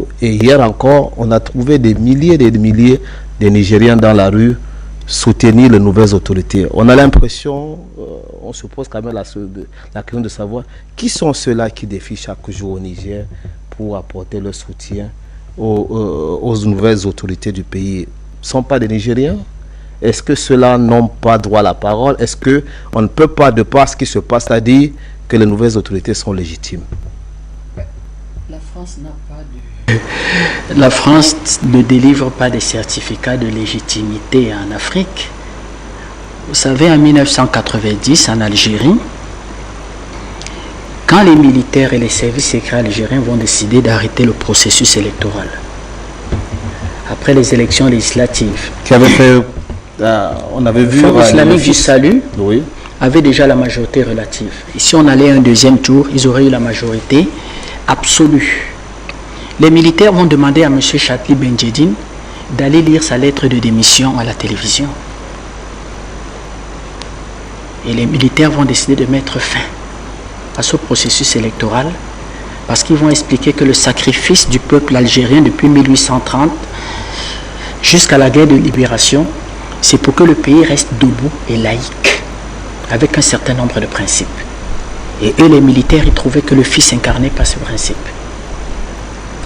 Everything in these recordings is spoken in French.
Bamako. Et hier encore, on a trouvé des milliers et des milliers de Nigériens dans la rue soutenir les nouvelles autorités. On a l'impression, on se pose quand même la question de savoir qui sont ceux-là qui défient chaque jour au Niger pour apporter leur soutien aux nouvelles autorités du pays. Ne sont pas des Nigériens? Est-ce que ceux-là n'ont pas droit à la parole? Est-ce qu'on ne peut pas, de par ce qui se passe, à dire que les nouvelles autorités sont légitimes? La France n'a pas de... La France ne délivre pas de certificats de légitimité en Afrique. Vous savez, en 1990, en Algérie, quand les militaires et les services secrets algériens vont décider d'arrêter le processus électoral, après les élections législatives, qui avait fait... on avait vu... Le Front islamique du salut, oui, avait déjà la majorité relative. Et si on allait à un deuxième tour, ils auraient eu la majorité absolue. Les militaires vont demander à M. Chatli Benjedine d'aller lire sa lettre de démission à la télévision. Et les militaires vont décider de mettre fin à ce processus électoral parce qu'ils vont expliquer que le sacrifice du peuple algérien depuis 1830 jusqu'à la guerre de libération, c'est pour que le pays reste debout et laïque, avec un certain nombre de principes. Et eux, les militaires, ils trouvaient que le fils incarnait pas ce principe.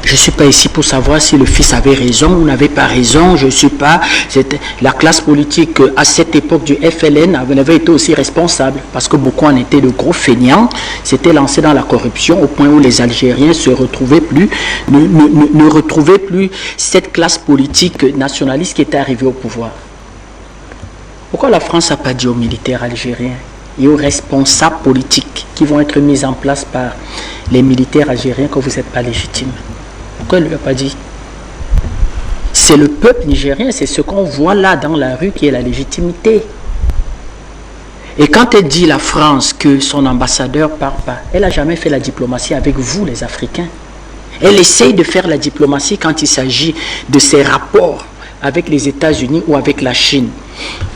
Je ne suis pas ici pour savoir si le fils avait raison ou n'avait pas raison. Je ne suis pas... La classe politique, à cette époque du FLN, avait été aussi responsable, parce que beaucoup en étaient de gros feignants, s'étaient lancés dans la corruption au point où les Algériens se retrouvaient plus, ne retrouvaient plus cette classe politique nationaliste qui était arrivée au pouvoir. Pourquoi la France n'a pas dit aux militaires algériens et aux responsables politiques qui vont être mis en place par les militaires algériens que vous n'êtes pas légitimes? Pourquoi elle ne lui a pas dit? C'est le peuple nigérien, c'est ce qu'on voit là dans la rue qui est la légitimité. Et quand elle dit la France que son ambassadeur ne part pas, elle n'a jamais fait la diplomatie avec vous les Africains. Elle essaye de faire la diplomatie quand il s'agit de ses rapports avec les États-Unis ou avec la Chine,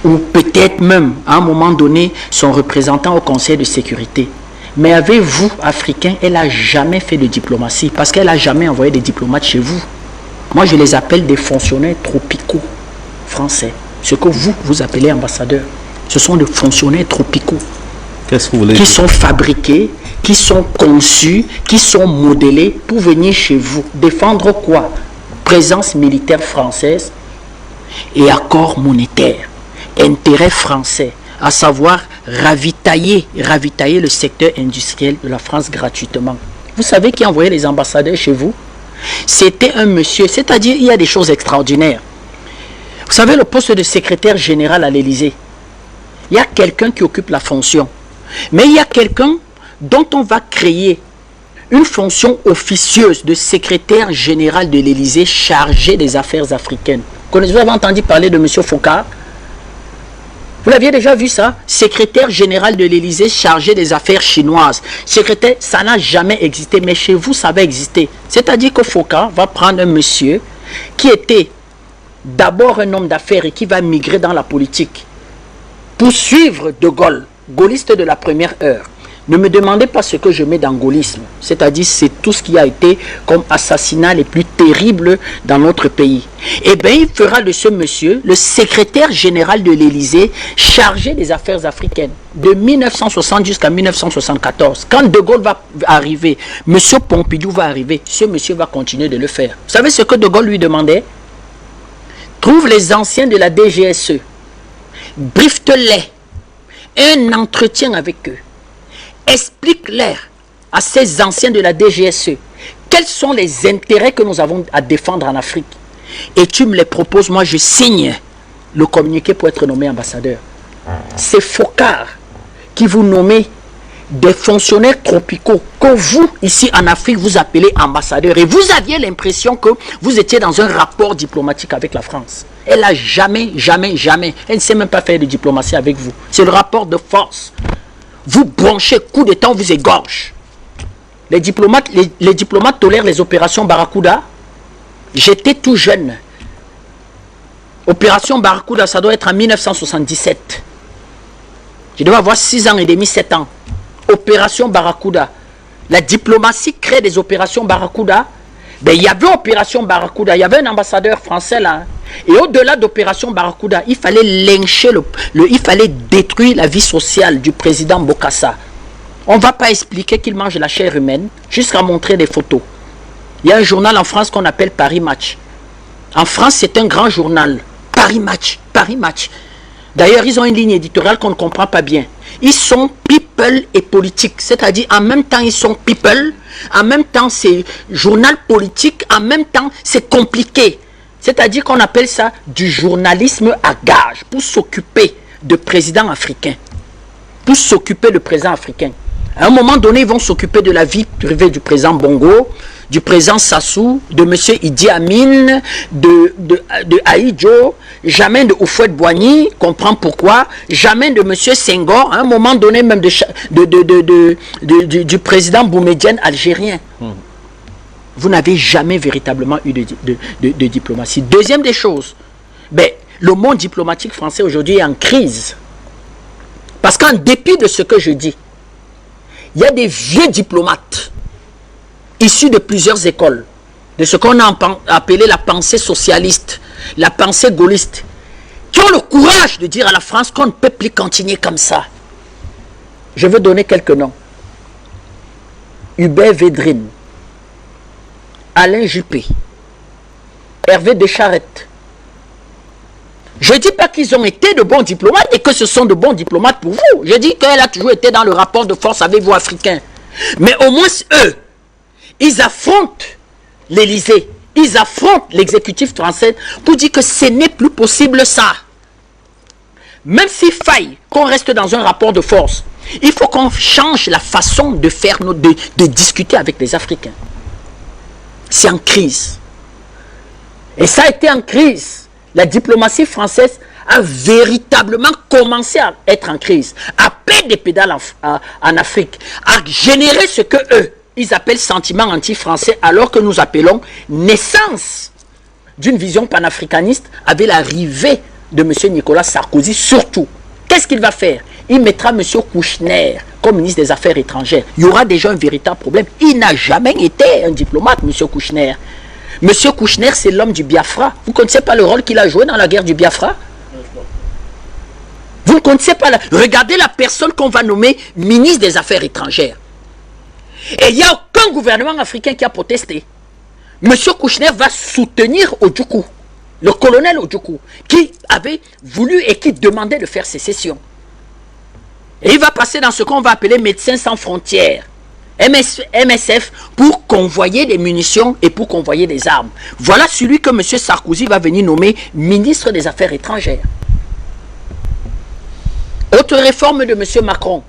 ou peut-être même à un moment donné son représentant au Conseil de sécurité. Mais avec vous, Africains, elle n'a jamais fait de diplomatie parce qu'elle n'a jamais envoyé des diplomates chez vous. Moi, je les appelle des fonctionnaires tropicaux français. Ce que vous appelez ambassadeurs, ce sont des fonctionnaires tropicaux. Qu'est-ce que vous voulez qui dire? Sont fabriqués, qui sont conçus, qui sont modélés pour venir chez vous. Défendre quoi? Présence militaire française et accord monétaire. Intérêt français, à savoir ravitailler le secteur industriel de la France gratuitement. Vous savez qui envoyait les ambassadeurs chez vous? C'était un monsieur, c'est-à-dire il y a des choses extraordinaires. Vous savez, le poste de secrétaire général à l'Élysée, il y a quelqu'un qui occupe la fonction. Mais il y a quelqu'un dont on va créer une fonction officieuse de secrétaire général de l'Élysée chargé des affaires africaines. Vous avez entendu parler de M. Focard? Vous l'aviez déjà vu ça? Secrétaire général de l'Élysée chargé des affaires chinoises. Secrétaire, ça n'a jamais existé, mais chez vous, ça va exister. C'est-à-dire que Focard va prendre un monsieur qui était d'abord un homme d'affaires et qui va migrer dans la politique pour suivre De Gaulle, gaulliste de la première heure. Ne me demandez pas ce que je mets dans gaullisme. C'est-à-dire, c'est tout ce qui a été comme assassinat les plus terribles dans notre pays. Eh bien, il fera de ce monsieur le secrétaire général de l'Élysée chargé des affaires africaines. De 1960 jusqu'à 1974. Quand De Gaulle va arriver, M. Pompidou va arriver, ce monsieur va continuer de le faire. Vous savez ce que De Gaulle lui demandait? Trouve les anciens de la DGSE. Briefe-les. Un entretien avec eux. Explique-leur à ces anciens de la DGSE quels sont les intérêts que nous avons à défendre en Afrique. Et tu me les proposes, moi je signe le communiqué pour être nommé ambassadeur. C'est Focard qui vous nommez des fonctionnaires tropicaux que vous, ici en Afrique, vous appelez ambassadeurs. Et vous aviez l'impression que vous étiez dans un rapport diplomatique avec la France. Elle n'a jamais, elle ne sait même pas faire de diplomatie avec vous. C'est le rapport de force. Vous branchez, coup d'état, on vous égorge. Les diplomates tolèrent les opérations Barracuda. J'étais tout jeune. Opération Barracuda, ça doit être en 1977. Je devais avoir 6 ans et demi, 7 ans. Opération Barracuda. La diplomatie crée des opérations Barracuda Ben, il y avait Opération Barracuda, il y avait un ambassadeur français là. Et au-delà d'Opération Barracuda, il fallait lyncher, il fallait détruire la vie sociale du président Bokassa. On ne va pas expliquer qu'il mange la chair humaine, jusqu'à montrer des photos. Il y a un journal en France qu'on appelle Paris Match. En France, c'est un grand journal. Paris Match, Paris Match. D'ailleurs, ils ont une ligne éditoriale qu'on ne comprend pas bien. Ils sont people et politique. C'est-à-dire, en même temps, ils sont people, en même temps, c'est journal politique, en même temps, c'est compliqué. C'est-à-dire qu'on appelle ça du journalisme à gage pour s'occuper de présidents africains. Pour s'occuper de présidents africains. À un moment donné, ils vont s'occuper de la vie privée du président Bongo, du président Sassou, de M. Idi Amin, de Aïdjo, jamais de Houphouët-Boigny, comprend pourquoi, jamais de M. Senghor, à un moment donné même du président Boumedienne algérien. Vous n'avez jamais véritablement eu de diplomatie. Deuxième des choses, ben, le monde diplomatique français aujourd'hui est en crise. Parce qu'en dépit de ce que je dis, il y a des vieux diplomates issus de plusieurs écoles, de ce qu'on a appelé la pensée socialiste, la pensée gaulliste, qui ont le courage de dire à la France qu'on ne peut plus continuer comme ça. Je veux donner quelques noms. Hubert Védrine, Alain Juppé, Hervé Descharette. Je ne dis pas qu'ils ont été de bons diplomates et que ce sont de bons diplomates pour vous. Je dis qu'elle a toujours été dans le rapport de force avec vous Africains. Mais au moins eux, ils affrontent l'Élysée, ils affrontent l'exécutif français pour dire que ce n'est plus possible ça. Même s'il faille qu'on reste dans un rapport de force, il faut qu'on change la façon de faire, de discuter avec les Africains. C'est en crise. Et ça a été en crise. La diplomatie française a véritablement commencé à être en crise, à perdre des pédales en Afrique, à générer ce que eux, ils appellent sentiment anti-français, alors que nous appelons naissance d'une vision panafricaniste avec l'arrivée de M. Nicolas Sarkozy surtout. Qu'est-ce qu'il va faire? Il mettra M. Kouchner comme ministre des Affaires étrangères. Il y aura déjà un véritable problème. Il n'a jamais été un diplomate, M. Kouchner. M. Kouchner, c'est l'homme du Biafra. Vous ne connaissez pas le rôle qu'il a joué dans la guerre du Biafra? Vous ne connaissez pas Regardez la personne qu'on va nommer ministre des Affaires étrangères. Et il n'y a aucun gouvernement africain qui a protesté. M. Kouchner va soutenir Ojukwu, le colonel Ojukwu, qui avait voulu et qui demandait de faire sécession. Et il va passer dans ce qu'on va appeler Médecins sans frontières, MSF, pour convoyer des munitions et pour convoyer des armes. Voilà celui que M. Sarkozy va venir nommer ministre des Affaires étrangères. Autre réforme de M. Macron,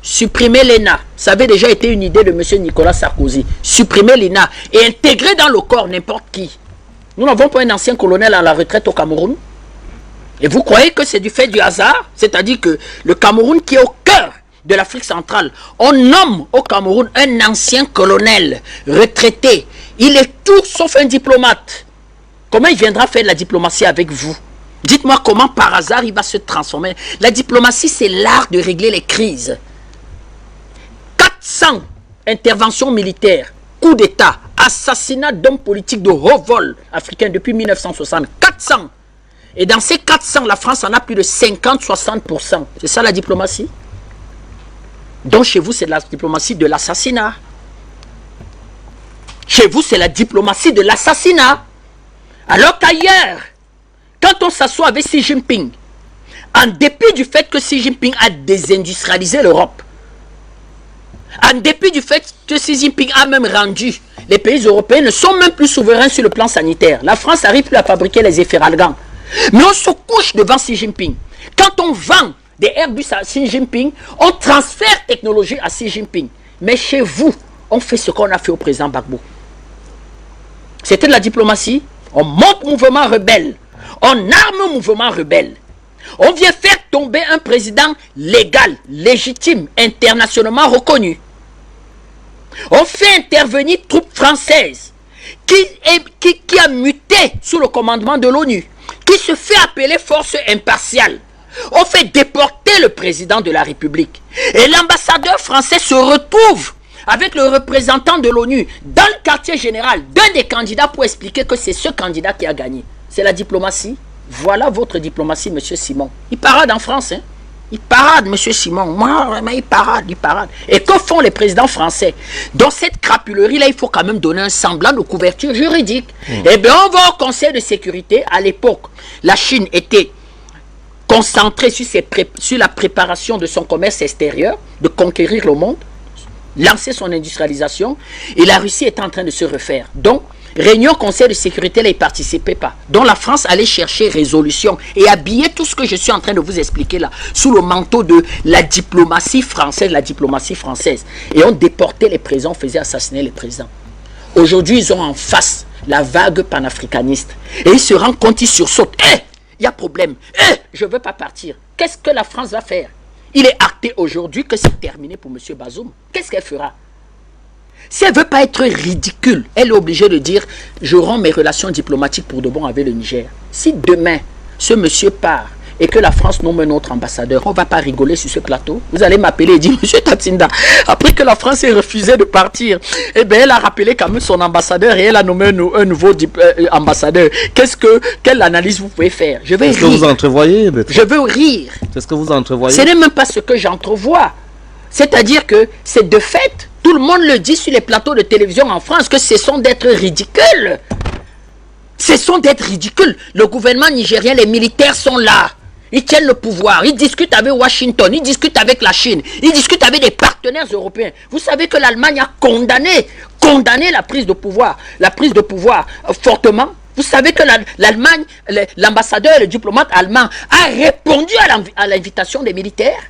supprimer l'ENA. Ça avait déjà été une idée de M. Nicolas Sarkozy. Supprimer l'ENA et intégrer dans le corps n'importe qui. Nous n'avons pas un ancien colonel à la retraite au Cameroun. Et vous croyez que c'est du fait du hasard? C'est-à-dire que le Cameroun qui est au cœur de l'Afrique centrale, on nomme au Cameroun un ancien colonel retraité. Il est tout sauf un diplomate. Comment il viendra faire de la diplomatie avec vous? Dites-moi comment par hasard il va se transformer. La diplomatie, c'est l'art de régler les crises. 400 interventions militaires, coups d'État, assassinats d'hommes politiques de haut vol africains depuis 1960. 400. Et dans ces 400, la France en a plus de 50-60%. C'est ça la diplomatie? Donc chez vous, c'est la diplomatie de l'assassinat. Chez vous, c'est la diplomatie de l'assassinat. Alors qu'ailleurs, quand on s'assoit avec Xi Jinping, en dépit du fait que Xi Jinping a désindustrialisé l'Europe, en dépit du fait que Xi Jinping a même rendu les pays européens ne sont même plus souverains sur le plan sanitaire. La France n'arrive plus à fabriquer les efferalgans. Mais on se couche devant Xi Jinping. Quand on vend des Airbus à Xi Jinping, on transfère technologie à Xi Jinping. Mais chez vous, on fait ce qu'on a fait au président Gbagbo. C'était de la diplomatie. On monte mouvement rebelle. On arme mouvement rebelle. On vient faire tomber un président légal, légitime, internationalement reconnu. On fait intervenir troupes françaises qui a muté sous le commandement de l'ONU, qui se fait appeler force impartiale. On fait déporter le président de la République. Et l'ambassadeur français se retrouve avec le représentant de l'ONU dans le quartier général d'un des candidats pour expliquer que c'est ce candidat qui a gagné. C'est la diplomatie. Voilà votre diplomatie, M. Simon. Il parade en France, hein. Il parade, M. Simon. Moi, il parade, il parade. Et que font les présidents français? Dans cette crapulerie-là, il faut quand même donner un semblant de couverture juridique. Eh bien, on va au Conseil de sécurité. À l'époque, la Chine était concentrée sur la préparation de son commerce extérieur, de conquérir le monde, lancer son industrialisation. Et la Russie est en train de se refaire. Donc, réunion Conseil de sécurité, là, ils ne participaient pas. Donc la France allait chercher résolution et habiller tout ce que je suis en train de vous expliquer là, sous le manteau de la diplomatie française, Et on déportait les présidents, on faisait assassiner les présidents. Aujourd'hui, ils ont en face la vague panafricaniste. Et ils se rendent compte, ils sursautent. Il y a problème. Je ne veux pas partir. Qu'est-ce que la France va faire? Il est acté aujourd'hui que c'est terminé pour M. Bazoum. Qu'est-ce qu'elle fera? Si elle ne veut pas être ridicule, elle est obligée de dire « Je romps mes relations diplomatiques pour de bon avec le Niger ». Si demain, ce monsieur part et que la France nomme un autre ambassadeur, on ne va pas rigoler sur ce plateau. Vous allez m'appeler et dire « Monsieur Tatsinda, après que la France ait refusé de partir, eh bien, elle a rappelé quand même son ambassadeur et elle a nommé un nouveau ambassadeur. Quelle analyse vous pouvez faire ?» Je vais rire. Est-ce que vous entrevoyez? Je veux rire. Est-ce que vous entrevoyez? Ce n'est même pas ce que j'entrevois. C'est-à-dire que c'est de fait. Tout le monde le dit sur les plateaux de télévision en France que ce sont d'être ridicules. Ce sont d'être ridicules. Le gouvernement nigérien, les militaires sont là. Ils tiennent le pouvoir. Ils discutent avec Washington. Ils discutent avec la Chine. Ils discutent avec des partenaires européens. Vous savez que l'Allemagne a condamné la prise de pouvoir. La prise de pouvoir fortement. Vous savez que l'Allemagne, l'ambassadeur, le diplomate allemand a répondu à l'invitation des militaires.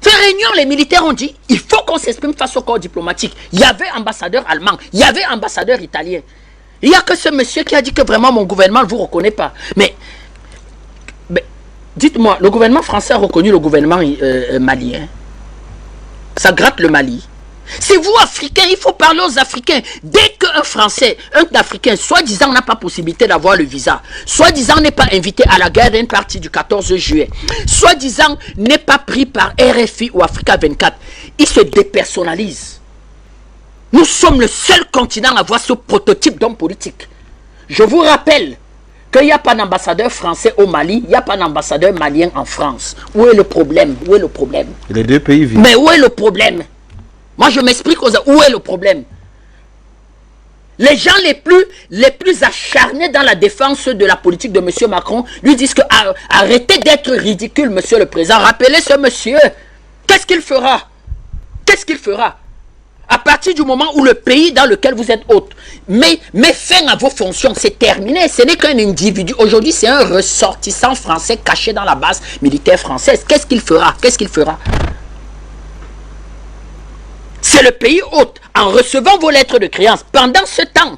Fait réunion, les militaires ont dit, il faut qu'on s'exprime face au corps diplomatique. Il y avait ambassadeur allemand, il y avait ambassadeur italien. Il n'y a que ce monsieur qui a dit que vraiment mon gouvernement ne vous reconnaît pas. Mais dites-moi, le gouvernement français a reconnu le gouvernement malien. Ça gratte le Mali. C'est vous, Africains, il faut parler aux Africains. Dès qu'un Français, un Africain, soi-disant n'a pas possibilité d'avoir le visa, soi-disant n'est pas invité à la guerre d'une partie du 14 juillet, soi-disant n'est pas pris par RFI ou Africa 24, il se dépersonnalise. Nous sommes le seul continent à avoir ce prototype d'homme politique. Je vous rappelle qu'il n'y a pas d'ambassadeur français au Mali, il n'y a pas d'ambassadeur malien en France. Où est le problème? Où est le problème? Les deux pays vivent. Mais où est le problème? Moi, je m'explique où est le problème. Les gens les plus acharnés dans la défense de la politique de M. Macron lui disent que arrêtez d'être ridicule, monsieur le président. Rappelez ce monsieur. Qu'est-ce qu'il fera? Qu'est-ce qu'il fera? À partir du moment où le pays dans lequel vous êtes hôte met fin à vos fonctions, c'est terminé. Ce n'est qu'un individu. Aujourd'hui, c'est un ressortissant français caché dans la base militaire française. Qu'est-ce qu'il fera? Qu'est-ce qu'il fera? C'est le pays hôte. En recevant vos lettres de créance, pendant ce temps,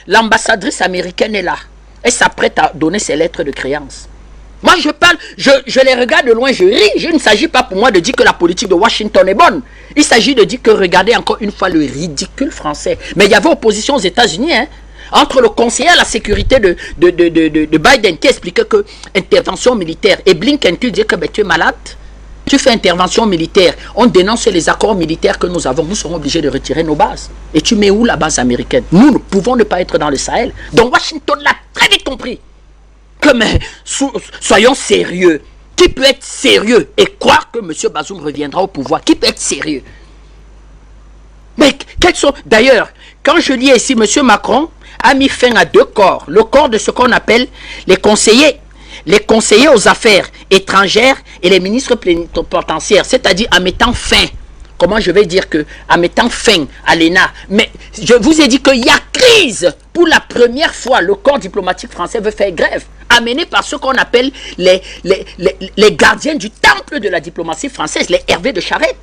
l'ambassadrice américaine est là. Elle s'apprête à donner ses lettres de créance. Moi, je parle, je les regarde de loin, je ris. Il ne s'agit pas pour moi de dire que la politique de Washington est bonne. Il s'agit de dire que, regardez encore une fois le ridicule français. Mais il y avait opposition aux États-Unis, hein, entre le conseiller à la sécurité de Biden qui expliquait que intervention militaire et Blinken qui dit que tu es malade. Tu fais intervention militaire, on dénonce les accords militaires que nous avons, nous serons obligés de retirer nos bases. Et tu mets où la base américaine? Nous ne pouvons ne pas être dans le Sahel. Donc Washington l'a très vite compris. Que mais, soyons sérieux. Qui peut être sérieux et croire que M. Bazoum reviendra au pouvoir? Qui peut être sérieux? Mais quels sont... D'ailleurs, quand je lis ici, M. Macron a mis fin à deux corps. Le corps de ce qu'on appelle les conseillers aux affaires étrangères et les ministres plénipotentiaires, c'est-à-dire en mettant fin, comment je vais dire que, en mettant fin à l'ENA, mais je vous ai dit qu'il y a crise. Pour la première fois, le corps diplomatique français veut faire grève, amené par ce qu'on appelle les gardiens du temple de la diplomatie française, les Hervé de Charette.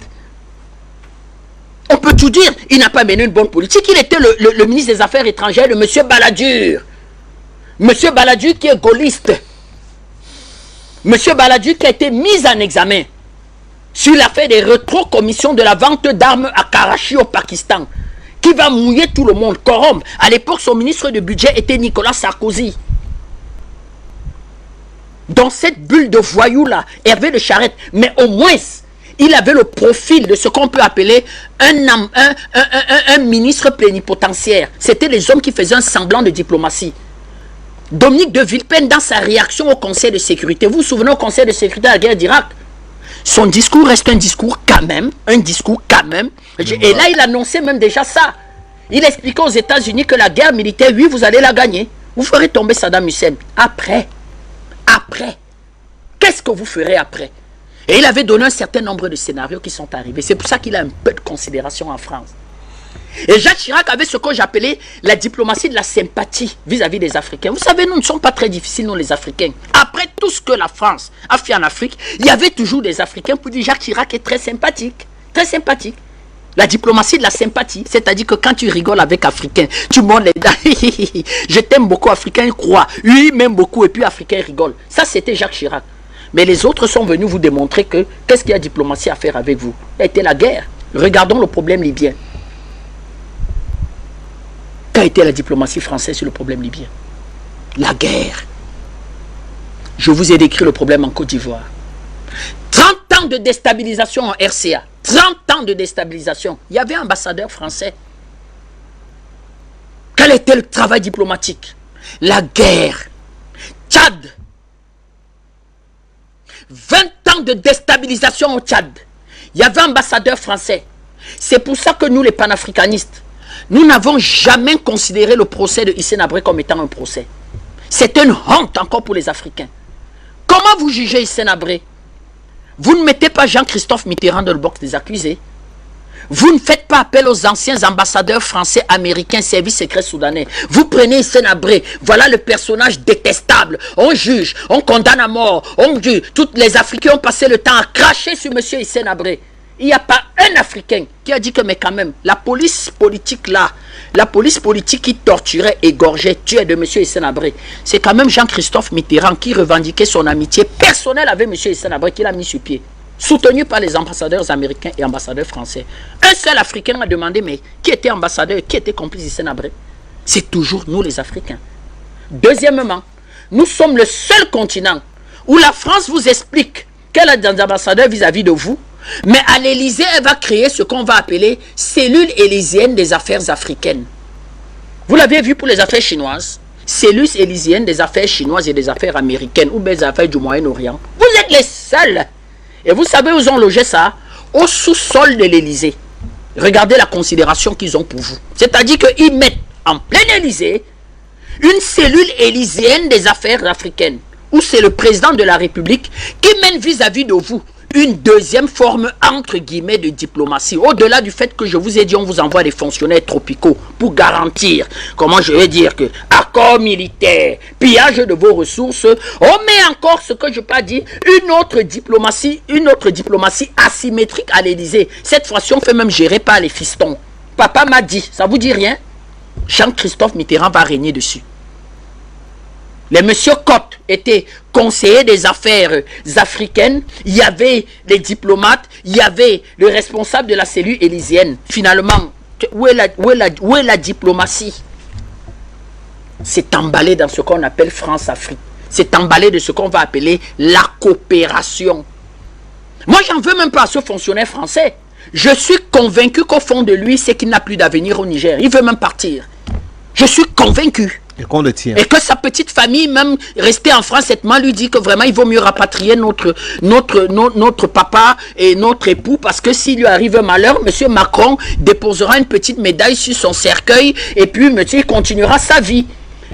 On peut tout dire, il n'a pas mené une bonne politique, il était le ministre des Affaires étrangères de M. Balladur. M. Balladur qui est gaulliste. M. Balladur qui a été mis en examen sur l'affaire des rétrocommissions de la vente d'armes à Karachi au Pakistan, qui va mouiller tout le monde, corrompre. À l'époque, son ministre de budget était Nicolas Sarkozy. Dans cette bulle de voyous-là, Hervé de Charette, mais au moins, Il avait le profil de ce qu'on peut appeler un ministre plénipotentiaire. C'était les hommes qui faisaient un semblant de diplomatie. Dominique de Villepin, dans sa réaction au Conseil de sécurité, vous vous souvenez au Conseil de sécurité de la guerre d'Irak, son discours reste un discours quand même, Et là, il annonçait même déjà ça. Il expliquait aux États-Unis que la guerre militaire, oui, vous allez la gagner. Vous ferez tomber Saddam Hussein. Après, qu'est-ce que vous ferez après? Et il avait donné un certain nombre de scénarios qui sont arrivés. C'est pour ça qu'il a un peu de considération en France. Et Jacques Chirac avait ce que j'appelais la diplomatie de la sympathie vis-à-vis des Africains. Vous savez, nous ne sommes pas très difficiles, nous les Africains. Après tout ce que la France a fait en Afrique, il y avait toujours des Africains pour dire Jacques Chirac est très sympathique. Très sympathique. La diplomatie de la sympathie, c'est-à-dire que quand tu rigoles avec Africains, tu montes les dents. Je t'aime beaucoup, Africain croit. Lui, il m'aime beaucoup, et puis Africain rigole. Ça, c'était Jacques Chirac. Mais les autres sont venus vous démontrer que qu'est-ce qu'il y a diplomatie à faire avec vous? Ça a été la guerre. Regardons le problème libyen. Qu'a été la diplomatie française sur le problème libyen? La guerre. Je vous ai décrit le problème en Côte d'Ivoire. 30 ans de déstabilisation en RCA. 30 ans de déstabilisation. Il y avait un ambassadeur français. Quel était le travail diplomatique? La guerre. Tchad. 20 ans de déstabilisation au Tchad. Il y avait un ambassadeur français. C'est pour ça que nous, les panafricanistes, nous n'avons jamais considéré le procès de Hissène Habré comme étant un procès. C'est une honte encore pour les Africains. Comment vous jugez Hissène Habré? Vous ne mettez pas Jean-Christophe Mitterrand dans le box des accusés. Vous ne faites pas appel aux anciens ambassadeurs français, américains, services secrets soudanais. Vous prenez Hissène Habré. Voilà le personnage détestable. On juge, on condamne à mort. On juge. Tous les Africains ont passé le temps à cracher sur M. Hissène Habré. Il n'y a pas un Africain qui a dit que, mais quand même, la police politique là, la police politique qui torturait, égorgeait, tuait de M. Hissène Habré, c'est quand même Jean-Christophe Mitterrand qui revendiquait son amitié personnelle avec M. Hissène Habré, qui l'a mis sur pied, soutenu par les ambassadeurs américains et ambassadeurs français. Un seul Africain a demandé, mais qui était ambassadeur, qui était complice d'Hissène Habré? C'est toujours nous les Africains. Deuxièmement, nous sommes le seul continent où la France vous explique qu'elle a des ambassadeurs vis-à-vis de vous, mais à l'Élysée, elle va créer ce qu'on va appeler cellule élyséenne des affaires africaines. Vous l'avez vu pour les affaires chinoises, cellule élyséenne des affaires chinoises et des affaires américaines ou des affaires du Moyen-Orient. Vous êtes les seuls. Et vous savez où ils ont logé ça? Au sous-sol de l'Élysée. Regardez la considération qu'ils ont pour vous. C'est-à-dire qu'ils mettent en plein Élysée une cellule élyséenne des affaires africaines, où c'est le président de la République qui mène vis-à-vis de vous une deuxième forme, entre guillemets, de diplomatie. Au-delà du fait que je vous ai dit, on vous envoie des fonctionnaires tropicaux pour garantir, comment je vais dire, que accord militaire, pillage de vos ressources, on met encore ce que je peux dire, une autre diplomatie asymétrique à l'Élysée. Cette fois-ci, on fait même gérer par les fistons. Papa m'a dit, ça vous dit rien? Jean-Christophe Mitterrand va régner dessus. Les monsieur Cotte étaient conseillers des affaires africaines. Il y avait les diplomates, il y avait le responsable de la cellule élyséenne. Finalement, où est la diplomatie? C'est emballé dans ce qu'on appelle France-Afrique. C'est emballé de ce qu'on va appeler la coopération. Moi, j'en veux même pas à ce fonctionnaire français. Je suis convaincu qu'au fond de lui, c'est qu'il n'a plus d'avenir au Niger. Il veut même partir. Je suis convaincu. Et qu'on le tient. Et que sa petite famille, même restée en France, cette main lui dit que vraiment il vaut mieux rapatrier notre papa et notre époux, parce que s'il lui arrive un malheur, M. Macron déposera une petite médaille sur son cercueil et puis monsieur il continuera sa vie.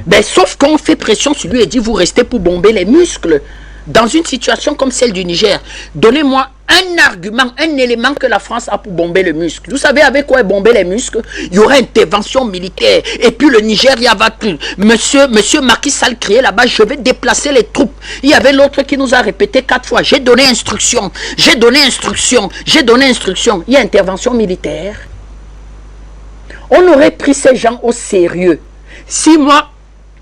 Ben, sauf qu'on fait pression sur lui et dit vous restez pour bomber les muscles. Dans une situation comme celle du Niger, donnez-moi un argument, un élément que la France a pour bomber le muscle. Vous savez avec quoi bomber les muscles? Il y aura intervention militaire. Et puis le Nigeria va plus. Monsieur Macky Sall criait là-bas, je vais déplacer les troupes. Il y avait l'autre qui nous a répété 4 fois, j'ai donné instruction, j'ai donné instruction, j'ai donné instruction. Il y a intervention militaire. On aurait pris ces gens au sérieux. Si moi,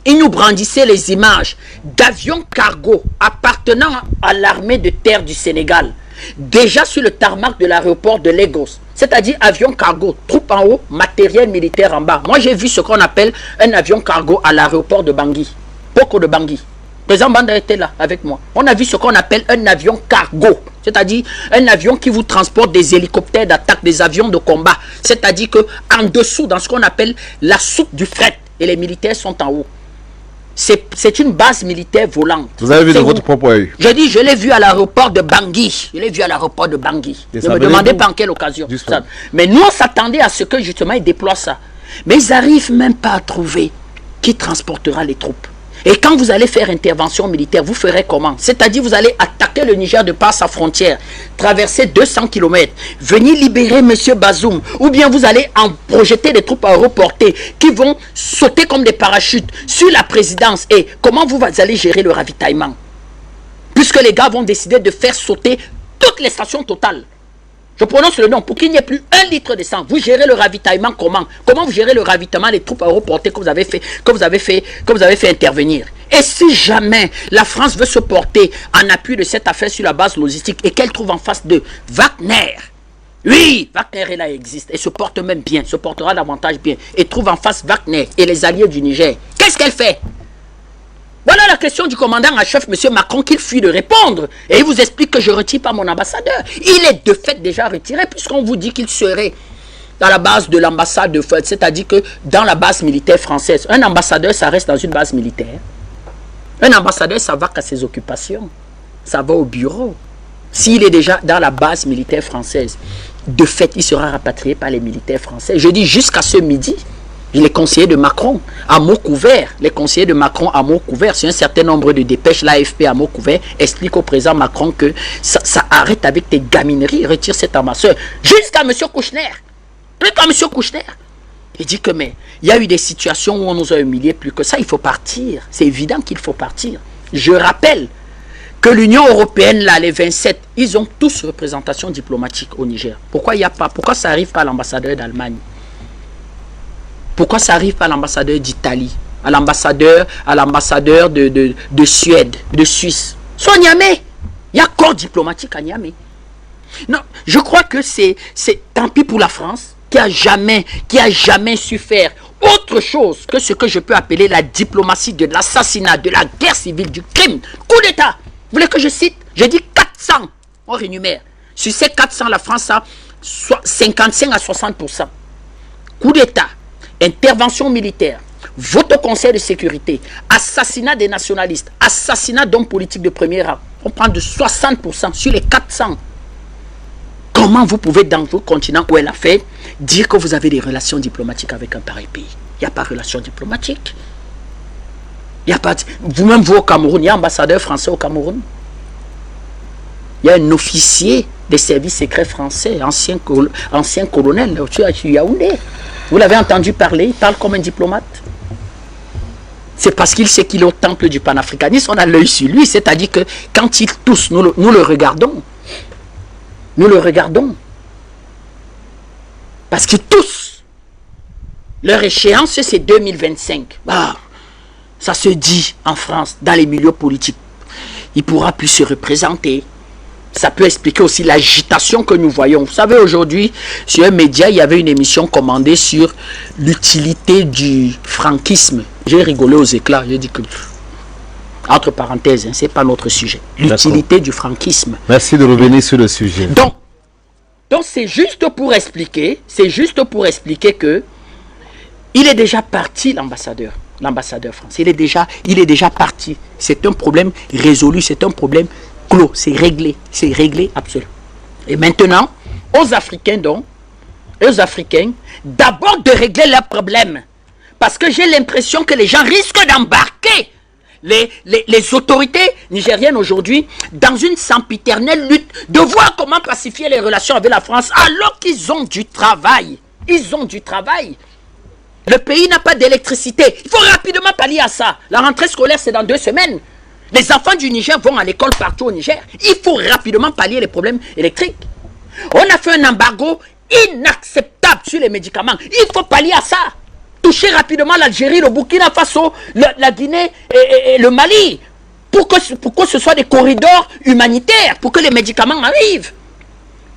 ils nous brandissaient les images d'avions cargo appartenant à l'armée de terre du Sénégal, déjà sur le tarmac de l'aéroport de Lagos, c'est-à-dire avion cargo, troupes en haut, matériel militaire en bas. Moi j'ai vu ce qu'on appelle un avion cargo à l'aéroport de Bangui, Poko de Bangui. Le président Banda était là avec moi. On a vu ce qu'on appelle un avion cargo, C'est-à-dire un avion qui vous transporte des hélicoptères d'attaque, des avions de combat. C'est-à-dire qu'en dessous, dans ce qu'on appelle la soute du fret, et les militaires sont en haut. C'est une base militaire volante. Vous avez vu de votre propre œil? Je dis, je l'ai vu à l'aéroport de Bangui. Je l'ai vu à l'aéroport de Bangui. Ne me demandez pas en quelle occasion. Mais nous, on s'attendait à ce que justement ils déploient ça. Mais ils n'arrivent même pas à trouver qui transportera les troupes. Et quand vous allez faire intervention militaire, vous ferez comment? C'est-à-dire vous allez attaquer le Niger de par sa frontière, traverser 200 km, venir libérer M. Bazoum, ou bien vous allez en projeter des troupes aéroportées qui vont sauter comme des parachutes sur la présidence. Et comment vous allez gérer le ravitaillement? Puisque les gars vont décider de faire sauter toutes les stations totales. Je prononce le nom pour qu'il n'y ait plus 1 litre de sang. Vous gérez le ravitaillement comment? Comment vous gérez le ravitaillement des troupes aéroportées que vous avez fait intervenir? Et si jamais la France veut se porter en appui de cette affaire sur la base logistique et qu'elle trouve en face de Wagner, oui, Wagner là existe et se porte même bien, se portera davantage bien, et trouve en face Wagner et les alliés du Niger, qu'est-ce qu'elle fait? Voilà la question du commandant en chef, M. Macron, qu'il fuit de répondre. Et il vous explique que je ne retire pas mon ambassadeur. Il est de fait déjà retiré, puisqu'on vous dit qu'il serait dans la base de l'ambassade de fait, c'est-à-dire que dans la base militaire française. Un ambassadeur, ça reste dans une base militaire. Un ambassadeur, ça va qu'à ses occupations. Ça va au bureau. S'il est déjà dans la base militaire française, de fait, il sera rapatrié par les militaires français. Je dis jusqu'à ce midi. Les conseillers de Macron, à mots couverts, les conseillers de Macron à mots couverts, sur un certain nombre de dépêches, l'AFP à mots couverts explique au président Macron que ça arrête avec tes gamineries, retire cet ambassadeur. Jusqu'à M. Kouchner. Jusqu'à M. Kouchner. Il dit que, mais il y a eu des situations où on nous a humiliés plus que ça, il faut partir. C'est évident qu'il faut partir. Je rappelle que l'Union européenne, là, les 27, ils ont tous représentation diplomatique au Niger. Pourquoi il n'y a pas? Pourquoi ça n'arrive pas à l'ambassadeur d'Allemagne? Pourquoi ça n'arrive pas à l'ambassadeur d'Italie, à l'ambassadeur de Suède, de Suisse? Soit à Niamey. Il y a corps diplomatique à Niamey. Non, je crois que c'est tant pis pour la France qui a jamais su faire autre chose que ce que je peux appeler la diplomatie de l'assassinat, de la guerre civile, du crime, coup d'État. Vous voulez que je cite? J'ai dit 400, on rénumère. Sur ces 400, la France a 55 à 60%. Coup d'État. Intervention militaire, vote au Conseil de sécurité, assassinat des nationalistes, assassinat d'hommes politiques de premier rang. On prend de 60% sur les 400. Comment vous pouvez, dans vos continents où elle a fait, dire que vous avez des relations diplomatiques avec un pareil pays? Il n'y a pas de relations diplomatiques. Il n'y a pas. Vous-même, vous au Cameroun, il y a un ambassadeur français au Cameroun. Il y a un officier des services secrets français, ancien colonel, à Yaoundé. Vous l'avez entendu parler, il parle comme un diplomate. C'est parce qu'il sait qu'il est au temple du panafricanisme, on a l'œil sur lui, c'est-à-dire que quand il tousse, nous le regardons. Nous le regardons. Parce qu'il tousse. Leur échéance, c'est 2025. Ah, ça se dit en France, dans les milieux politiques. Il ne pourra plus se représenter. Ça peut expliquer aussi l'agitation que nous voyons. Vous savez, aujourd'hui, sur un média, il y avait une émission commandée sur l'utilité du franquisme. J'ai rigolé aux éclats. J'ai dit que, entre parenthèses, ce n'est pas notre sujet. L'utilité du franquisme. Merci de revenir sur le sujet. Donc c'est juste pour expliquer que il est déjà parti, l'ambassadeur français. Il est déjà parti. C'est un problème résolu, c'est un problème clos, c'est réglé absolument. Et maintenant, aux Africains d'abord de régler leurs problèmes. Parce que j'ai l'impression que les gens risquent d'embarquer les autorités nigériennes aujourd'hui dans une sempiternelle lutte de voir comment pacifier les relations avec la France alors qu'ils ont du travail. Ils ont du travail. Le pays n'a pas d'électricité. Il faut rapidement pallier à ça. La rentrée scolaire, c'est dans 2 semaines. Les enfants du Niger vont à l'école partout au Niger. Il faut rapidement pallier les problèmes électriques. On a fait un embargo inacceptable sur les médicaments. Il faut pallier à ça. Toucher rapidement l'Algérie, le Burkina Faso, la Guinée et le Mali. Pour que ce soit des corridors humanitaires, pour que les médicaments arrivent.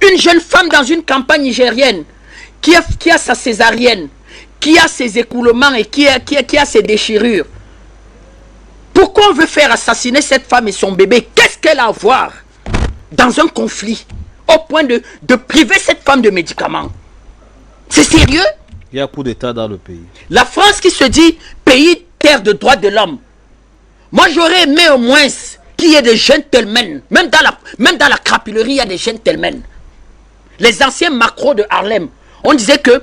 Une jeune femme dans une campagne nigérienne qui a sa césarienne, qui a ses écoulements et qui a ses déchirures. Pourquoi on veut faire assassiner cette femme et son bébé? Qu'est-ce qu'elle a à voir dans un conflit au point de priver cette femme de médicaments. C'est sérieux? Il y a coup d'État dans le pays. La France qui se dit pays terre de droits de l'homme. Moi, j'aurais aimé au moins qu'il y ait des gentlemen. Même dans la crapulerie, il y a des gentlemen. Les anciens macros de Harlem, on disait que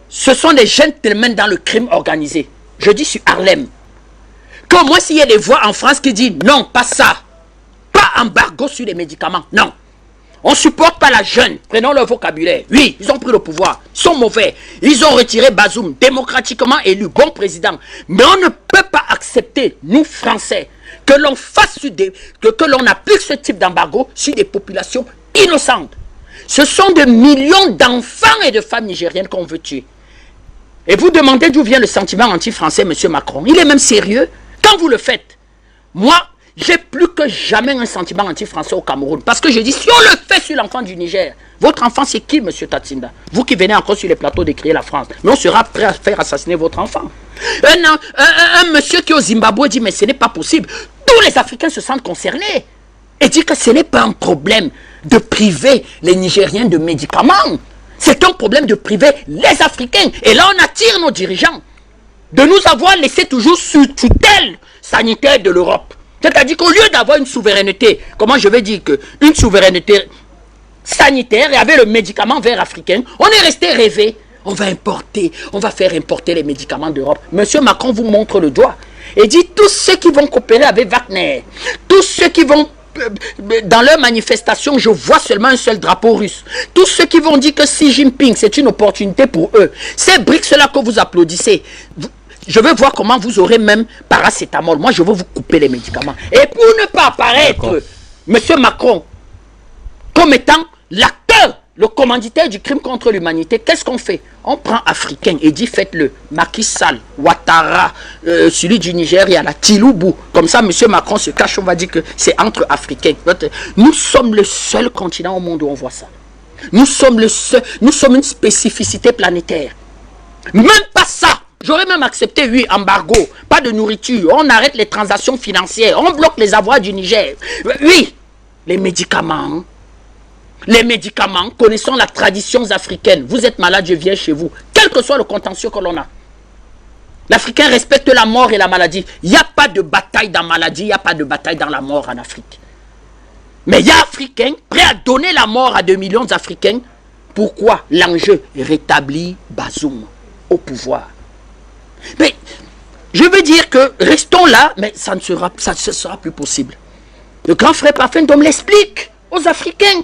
ce sont des gentlemen dans le crime organisé. Je dis sur Harlem. Qu'au moins s'il y a des voix en France qui disent non, pas ça. Pas embargo sur les médicaments. Non. On ne supporte pas la jeune. Prenons leur vocabulaire. Oui, ils ont pris le pouvoir. Ils sont mauvais. Ils ont retiré Bazoum, démocratiquement élu, bon président. Mais on ne peut pas accepter, nous Français, que l'on fasse que l'on applique ce type d'embargo sur des populations innocentes. Ce sont des millions d'enfants et de femmes nigériennes qu'on veut tuer. Et vous demandez d'où vient le sentiment anti-français, M. Macron. Il est même sérieux. Quand vous le faites, moi, j'ai plus que jamais un sentiment anti-français au Cameroun. Parce que je dis, si on le fait sur l'enfant du Niger, votre enfant c'est qui, M. Tatsinda? Vous qui venez encore sur les plateaux décrier la France. Mais on sera prêt à faire assassiner votre enfant. Un monsieur qui est au Zimbabwe dit, mais ce n'est pas possible. Tous les Africains se sentent concernés. Et dit que ce n'est pas un problème de priver les Nigériens de médicaments. C'est un problème de priver les Africains. Et là, on attire nos dirigeants de nous avoir laissé toujours sous tutelle sanitaire de l'Europe. C'est-à-dire qu'au lieu d'avoir une souveraineté, comment je vais dire qu'une souveraineté sanitaire et avec le médicament vert africain, on est resté rêvé. On va importer, on va faire importer les médicaments d'Europe. Monsieur Macron vous montre le doigt et dit tous ceux qui vont coopérer avec Wagner, tous ceux qui vont dans leur manifestation, je vois seulement un seul drapeau russe. Tous ceux qui vont dire que Xi Jinping, c'est une opportunité pour eux. Ces BRICS-là que vous applaudissez, je veux voir comment vous aurez même paracétamol. Moi, je veux vous couper les médicaments. Et pour ne pas apparaître, M. Macron, comme étant l'acteur, le commanditaire du crime contre l'humanité, qu'est-ce qu'on fait? On prend Africain et dit faites-le. Macky Sall, Ouattara, celui du Nigeria, la Tiloubou. Comme ça, M. Macron se cache, on va dire que c'est entre Africains. Nous sommes le seul continent au monde où on voit ça. Nous sommes une spécificité planétaire. Même pas ça. J'aurais même accepté, oui, embargo, pas de nourriture, on arrête les transactions financières, on bloque les avoirs du Niger. Oui, les médicaments, connaissons la tradition africaine. Vous êtes malade, je viens chez vous. Quel que soit le contentieux que l'on a. L'Africain respecte la mort et la maladie. Il n'y a pas de bataille dans la maladie, il n'y a pas de bataille dans la mort en Afrique. Mais il y a Africains prêts à donner la mort à 2 millions d'Africains. Pourquoi? L'enjeu rétablit Bazoum au pouvoir. Mais je veux dire que restons là, mais ça ne sera plus possible. Le grand frère Parfendom l'explique aux Africains.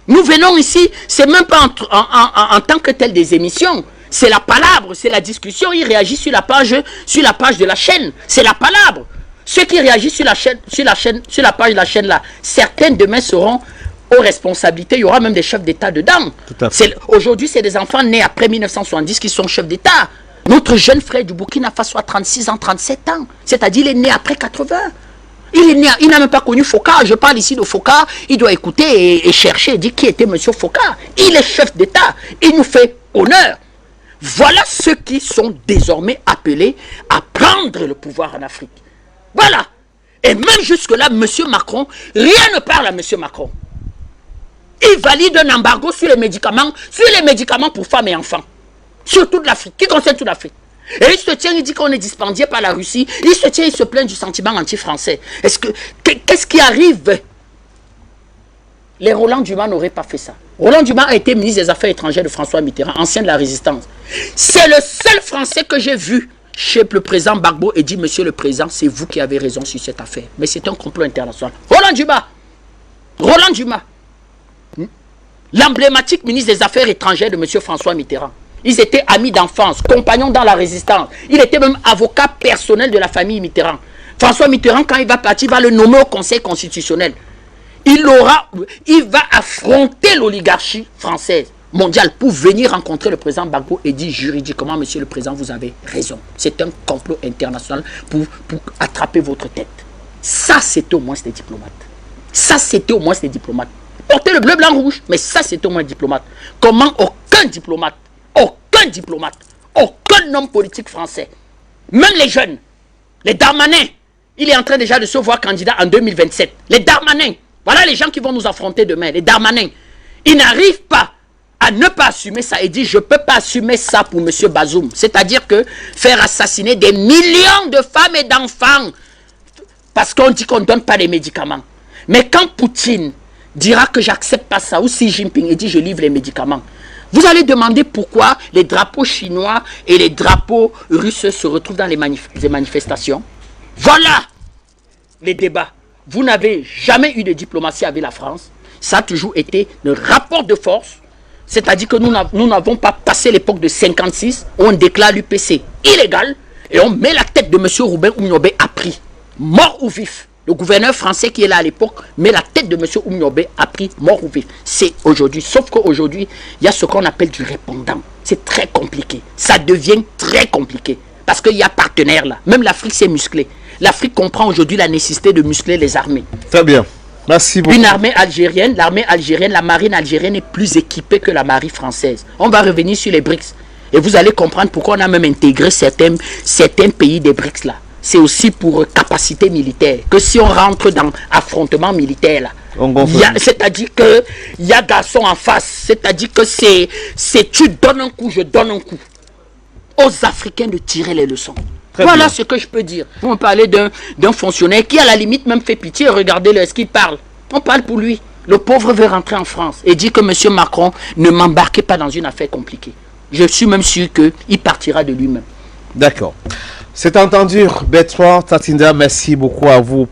Nous venons ici, c'est même pas en tant que tel des émissions. C'est la palabre, c'est la discussion. Il réagit sur la page de la chaîne. C'est la palabre. Ceux qui réagissent sur la page de la chaîne là, certains demain seront aux responsabilités. Il y aura même des chefs d'État dedans. Aujourd'hui, c'est des enfants nés après 1970 qui sont chefs d'État. Notre jeune frère du Burkina Faso a 36 ans, 37 ans. C'est-à-dire, il est né après 80. Il n'a même pas connu Foka. Je parle ici de Foka. Il doit écouter et chercher et dire qui était M. Foka. Il est chef d'État. Il nous fait honneur. Voilà ceux qui sont désormais appelés à prendre le pouvoir en Afrique. Voilà. Et même jusque-là, M. Macron, rien ne parle à M. Macron. Il valide un embargo sur les médicaments pour femmes et enfants. Sur toute l'Afrique, qui concerne toute l'Afrique. Et il se tient, il dit qu'on est dispendié par la Russie. Il se tient, il se plaint du sentiment anti-français. Qu'est-ce qui arrive? Les Roland Dumas n'auraient pas fait ça. Roland Dumas a été ministre des Affaires étrangères de François Mitterrand, ancien de la Résistance. C'est le seul Français que j'ai vu chez le président Gbagbo et dit, monsieur le président, c'est vous qui avez raison sur cette affaire. Mais c'est un complot international. Roland Dumas, l'emblématique ministre des Affaires étrangères de monsieur François Mitterrand. Ils étaient amis d'enfance, compagnons dans la résistance. Il était même avocat personnel de la famille Mitterrand. François Mitterrand, quand il va partir, va le nommer au Conseil constitutionnel. Il va affronter l'oligarchie française, mondiale, pour venir rencontrer le président Gbagbo et dire juridiquement, monsieur le président, vous avez raison. C'est un complot international pour attraper votre tête. Ça, c'était au moins des diplomates. Ça, c'était au moins des diplomates. Porter le bleu, blanc, rouge, mais ça, c'était au moins des diplomates. Comment aucun diplomate, aucun homme politique français, même les jeunes, les Darmanins, il est en train déjà de se voir candidat en 2027. Les Darmanins, Voilà les gens qui vont nous affronter demain, les Darmanins. Ils n'arrivent pas à ne pas assumer ça et dit je ne peux pas assumer ça pour M. Bazoum. C'est-à-dire que faire assassiner des millions de femmes et d'enfants parce qu'on dit qu'on ne donne pas les médicaments. Mais quand Poutine dira que j'accepte pas ça, ou Xi Jinping et dit je livre les médicaments, vous allez demander pourquoi les drapeaux chinois et les drapeaux russes se retrouvent dans les manifestations. Voilà les débats. Vous n'avez jamais eu de diplomatie avec la France. Ça a toujours été le rapport de force. C'est-à-dire que nous n'avons pas passé l'époque de 56 où on déclare l'UPC illégal et on met la tête de M. Rouben Oumniobé à prix, mort ou vif. Le gouverneur français qui est là à l'époque met la tête de M. Oumniobé à prix, mort ou vif. C'est aujourd'hui. Sauf qu'aujourd'hui, il y a ce qu'on appelle du répondant. C'est très compliqué. Ça devient très compliqué. Parce qu'il y a partenaires là. Même l'Afrique s'est musclée. L'Afrique comprend aujourd'hui la nécessité de muscler les armées. Très bien. Merci beaucoup. Une armée algérienne, la marine algérienne est plus équipée que la marine française. On va revenir sur les BRICS. Et vous allez comprendre pourquoi on a même intégré certains pays des BRICS là. C'est aussi pour capacité militaire. Que si on rentre dans affrontement militaire là, c'est-à-dire qu'il y a garçon en face. C'est-à-dire que c'est tu donnes un coup, je donne un coup. Aux Africains de tirer les leçons. Voilà ce que je peux dire. On parlait d'un fonctionnaire qui à la limite même fait pitié. Regardez-le, est-ce qu'il parle? On parle pour lui. Le pauvre veut rentrer en France et dit que M. Macron ne m'embarquez pas dans une affaire compliquée. Je suis même sûr qu'il partira de lui-même. D'accord. C'est entendu, Bertrand Tatinda, merci beaucoup à vous.